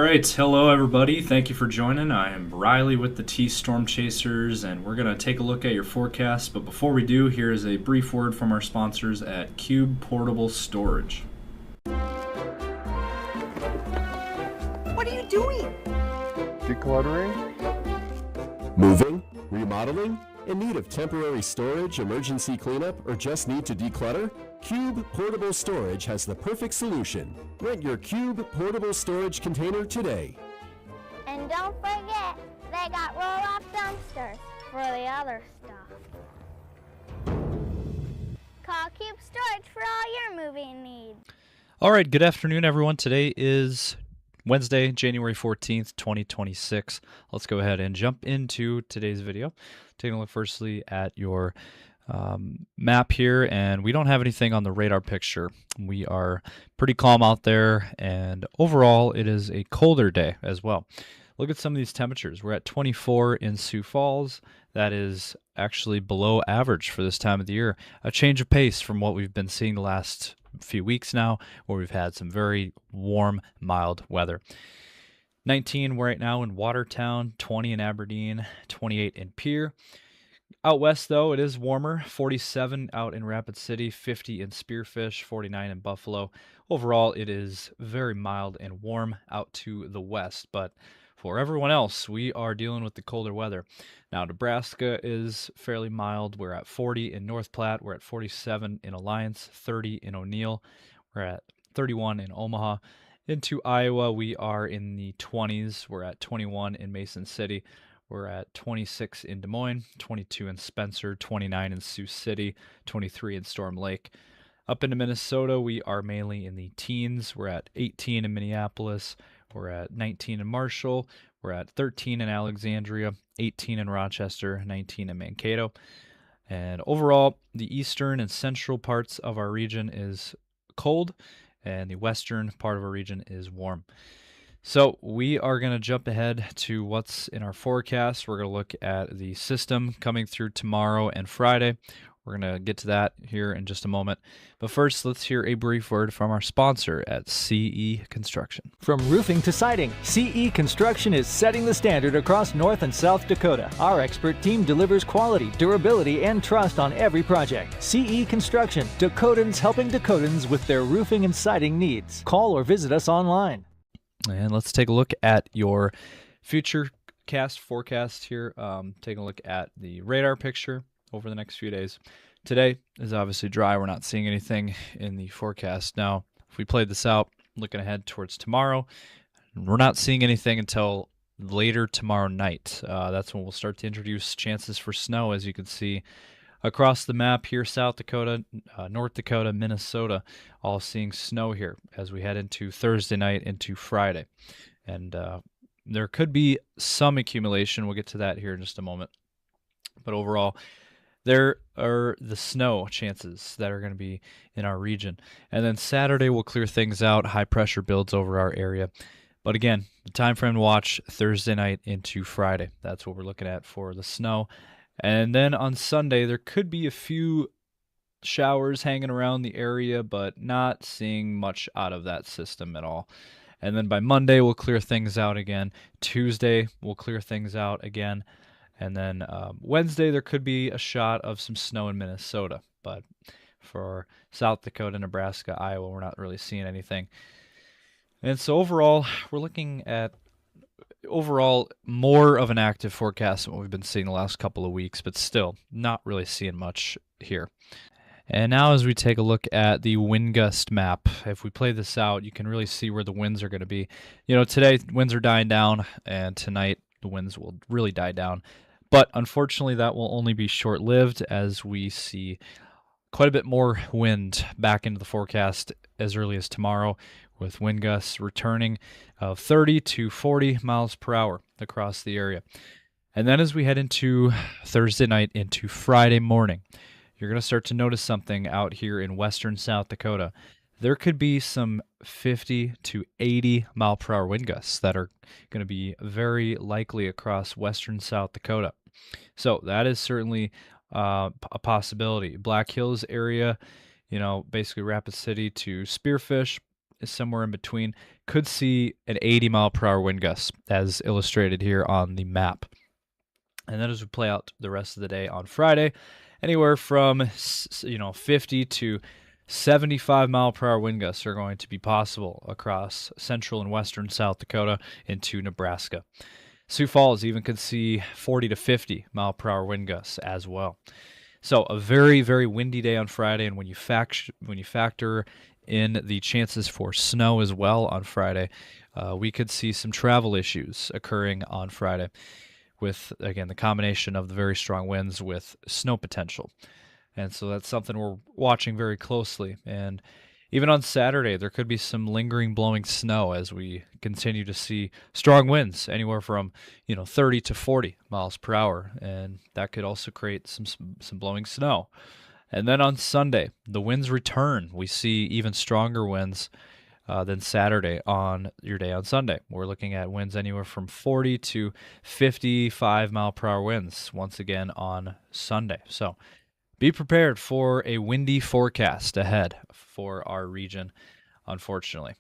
right, hello everybody. Thank you for joining. I am Riley with the T Storm Chasers, and we're going to take a look at your forecast. But before we do, here is a brief word from our sponsors at Cube Portable Storage. What are you doing? Decluttering? Moving? Remodeling? In need of temporary storage, emergency cleanup, or just need to declutter? Cube Portable Storage has the perfect solution. Rent your Cube Portable Storage container today. And don't forget, they got roll-off dumpsters for the other stuff. Call Cube Storage for all your moving needs. All right, good afternoon, everyone. Today is Wednesday, January 14th, 2026. Let's go ahead and jump into today's video. Taking a look firstly at your map here, and we don't have anything on the radar picture. We are pretty calm out there, and overall it is a colder day as well. Look at some of these temperatures. We're at 24 in Sioux Falls. That is actually below average for this time of the year. A change of pace from what we've been seeing the last few weeks now, where we've had some very warm, mild weather. 19 right now in Watertown, 20 in Aberdeen, 28 in Pierre. Out west, though, it is warmer. 47 out in Rapid City, 50 in Spearfish, 49 in Buffalo. Overall, it is very mild and warm out to the west, but for everyone else, we are dealing with the colder weather. Now, Nebraska is fairly mild. We're at 40 in North Platte. We're at 47 in Alliance, 30 in O'Neill. We're at 31 in Omaha. Into Iowa, we are in the 20s. We're at 21 in Mason City. We're at 26 in Des Moines, 22 in Spencer, 29 in Sioux City, 23 in Storm Lake. Up into Minnesota, we are mainly in the teens. We're at 18 in Minneapolis. We're at 19 in Marshall. We're at 13 in Alexandria, 18 in Rochester, 19 in Mankato. And overall, the eastern and central parts of our region is cold, and the western part of our region is warm. So we are going to jump ahead to what's in our forecast. We're going to look at the system coming through tomorrow and Friday. We're going to get to that here in just a moment. But first, let's hear a brief word from our sponsor at CE Construction. From roofing to siding, CE Construction is setting the standard across North and South Dakota. Our expert team delivers quality, durability, and trust on every project. CE Construction, Dakotans helping Dakotans with their roofing and siding needs. Call or visit us online. And let's take a look at your future forecast here. Taking a look at the radar picture over the next few days. Today is obviously dry. We're not seeing anything in the forecast. Now, if we played this out, looking ahead towards tomorrow, we're not seeing anything until later tomorrow night. That's when we'll start to introduce chances for snow, as you can see across the map here. South Dakota, North Dakota, Minnesota, all seeing snow here as we head into Thursday night into Friday. And there could be some accumulation. We'll get to that here in just a moment. But overall, there are the snow chances that are going to be in our region. And then Saturday will clear things out. High pressure builds over our area. But again, the time frame to watch Thursday night into Friday. That's what we're looking at for the snow. And then on Sunday, there could be a few showers hanging around the area, but not seeing much out of that system at all. And then by Monday, we'll clear things out again. Tuesday, we'll clear things out again. And then Wednesday, there could be a shot of some snow in Minnesota. But for South Dakota, Nebraska, Iowa, we're not really seeing anything. And so overall, we're looking at more of an active forecast than what we've been seeing the last couple of weeks, but still not really seeing much here. And now as we take a look at the wind gust map, if we play this out, you can really see where the winds are going to be. You know, today winds are dying down, and tonight the winds will really die down. But unfortunately, that will only be short-lived, as we see quite a bit more wind back into the forecast as early as tomorrow, with wind gusts returning of 30 to 40 miles per hour across the area. And then as we head into Thursday night into Friday morning, you're going to start to notice something out here in western South Dakota. There could be some 50 to 80 mile per hour wind gusts that are going to be very likely across western South Dakota. So that is certainly a possibility. Black Hills area, you know, basically Rapid City to Spearfish, is somewhere in between. Could see an 80-mile-per-hour wind gust, as illustrated here on the map. And then as we play out the rest of the day on Friday, anywhere from 50 to 75-mile-per-hour wind gusts are going to be possible across central and western South Dakota into Nebraska. Sioux Falls even could see 40 to 50-mile-per-hour wind gusts as well. So a very, very windy day on Friday, and when you factor in the chances for snow as well on Friday, we could see some travel issues occurring on Friday with, again, the combination of the very strong winds with snow potential. And so that's something we're watching very closely. And even on Saturday, there could be some lingering blowing snow as we continue to see strong winds, anywhere from 30 to 40 miles per hour, and that could also create some blowing snow. And then on Sunday, the winds return. We see even stronger winds than Saturday on your day on Sunday. We're looking at winds anywhere from 40 to 55 mile per hour winds once again on Sunday. So be prepared for a windy forecast ahead for our region, unfortunately.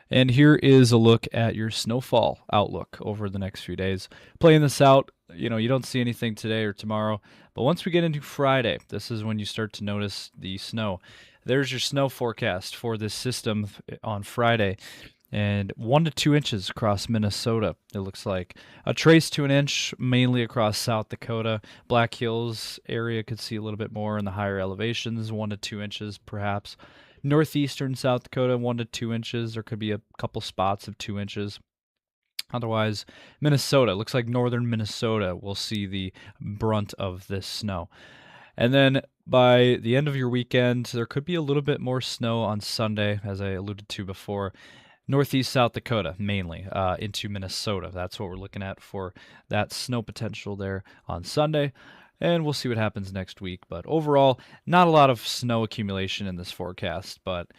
And here is a look at your snowfall outlook over the next few days. Playing this out, you don't see anything today or tomorrow, but once we get into Friday, this is when you start to notice the snow. There's your snow forecast for this system on Friday. And 1 to 2 inches across Minnesota, it looks like. A trace to an inch mainly across South Dakota. Black Hills area could see a little bit more in the higher elevations, 1 to 2 inches perhaps. Northeastern South Dakota, 1 to 2 inches. There could be a couple spots of 2 inches. Otherwise, Minnesota, looks like northern Minnesota will see the brunt of this snow. And then by the end of your weekend, there could be a little bit more snow on Sunday, as I alluded to before. Northeast South Dakota, mainly, into Minnesota. That's what we're looking at for that snow potential there on Sunday. And we'll see what happens next week. But overall, not a lot of snow accumulation in this forecast. But,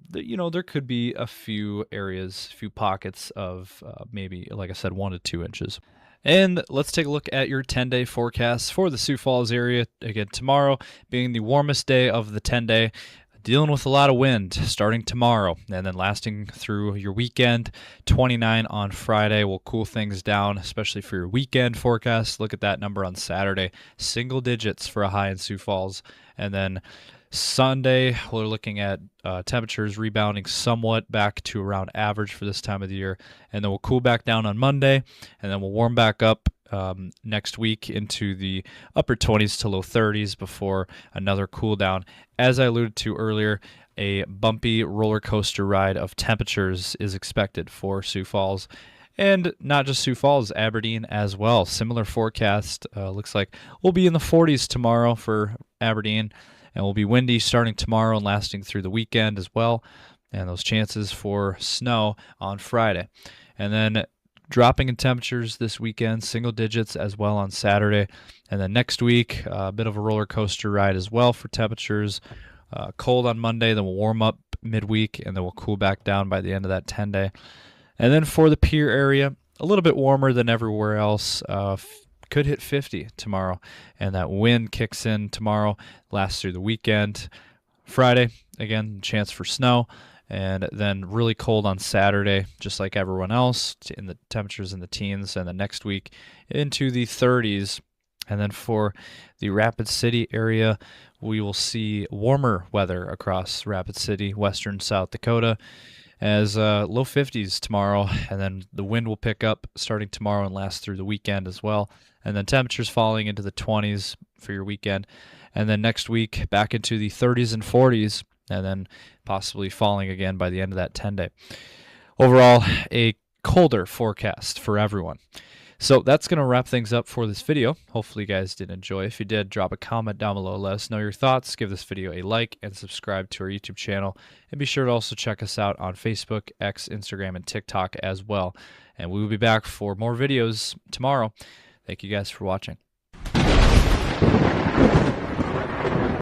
there could be a few areas, a few pockets of maybe, like I said, 1 to 2 inches. And let's take a look at your 10-day forecast for the Sioux Falls area. Again, tomorrow being the warmest day of the 10-day. Dealing with a lot of wind starting tomorrow and then lasting through your weekend. 29 on Friday will cool things down, especially for your weekend forecast. Look at that number on Saturday. Single digits for a high in Sioux Falls. And then Sunday, we're looking at temperatures rebounding somewhat back to around average for this time of the year. And then we'll cool back down on Monday, and then we'll warm back up next week into the upper 20s to low 30s before another cool down. As I alluded to earlier, a bumpy roller coaster ride of temperatures is expected for Sioux Falls. And not just Sioux Falls, Aberdeen as well. Similar forecast. Looks like we'll be in the 40s tomorrow for Aberdeen, and we'll be windy starting tomorrow and lasting through the weekend as well. And those chances for snow on Friday. And then dropping in temperatures this weekend, single digits as well on Saturday. And then next week, a bit of a roller coaster ride as well for temperatures. Cold on Monday, then we'll warm up midweek, and then we'll cool back down by the end of that 10-day. And then for the Pierre area, a little bit warmer than everywhere else. Could hit 50 tomorrow, and that wind kicks in tomorrow, lasts through the weekend. Friday, again, chance for snow. And then really cold on Saturday, just like everyone else, in the temperatures in the teens, and the next week into the 30s. And then for the Rapid City area, we will see warmer weather across Rapid City, western South Dakota, as low 50s tomorrow. And then the wind will pick up starting tomorrow and last through the weekend as well. And then temperatures falling into the 20s for your weekend. And then next week, back into the 30s and 40s. And then possibly falling again by the end of that 10-day. Overall, a colder forecast for everyone. So that's going to wrap things up for this video. Hopefully you guys did enjoy. If you did, drop a comment down below. Let us know your thoughts. Give this video a like and subscribe to our YouTube channel. And be sure to also check us out on Facebook, X, Instagram, and TikTok as well. And we will be back for more videos tomorrow. Thank you guys for watching.